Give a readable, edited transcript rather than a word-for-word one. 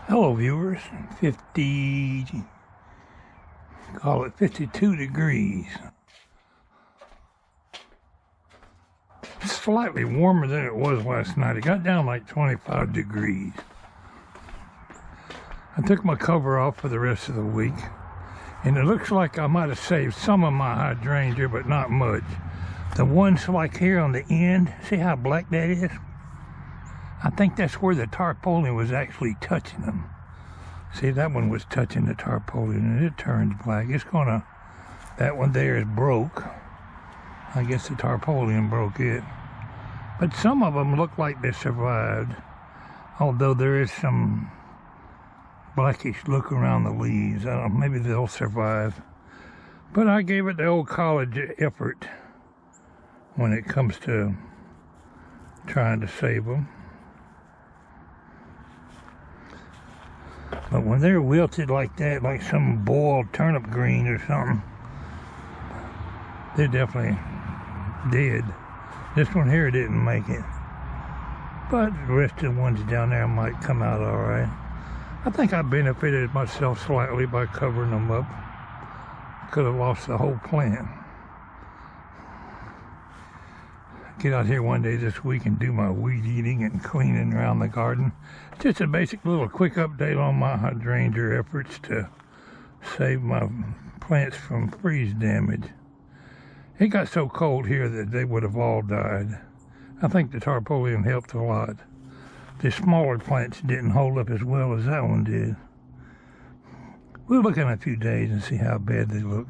Hello viewers, 52 degrees. Slightly warmer than it was last night. It got down like 25 degrees. I took my cover off for the rest of the week, and it looks like I might have saved some of my hydrangea, but not much. The ones like here on the end, see how black that is? I think that's where the tarpaulin was actually touching them. See, that one was touching the tarpaulin and it turned black. It's gonna, that one there is broke. I guess the tarpaulin broke it. But some of them look like they survived, although there is some blackish look around the leaves. I don't know, maybe they'll survive. But I gave it the old college effort when it comes to trying to save them. But when they're wilted like that, like some boiled turnip green or something, they're definitely dead. This one here didn't make it. But the rest of the ones down there might come out all right. I think I benefited myself slightly by covering them up. Could have lost the whole plant. Get out here one day this week and do my weed eating and cleaning around the garden. Just a basic little quick update on my hydrangea efforts to save my plants from freeze damage. It got so cold here that they would have all died. I think the tarpaulin helped a lot. The smaller plants didn't hold up as well as that one did. We'll look in a few days and see how bad they look.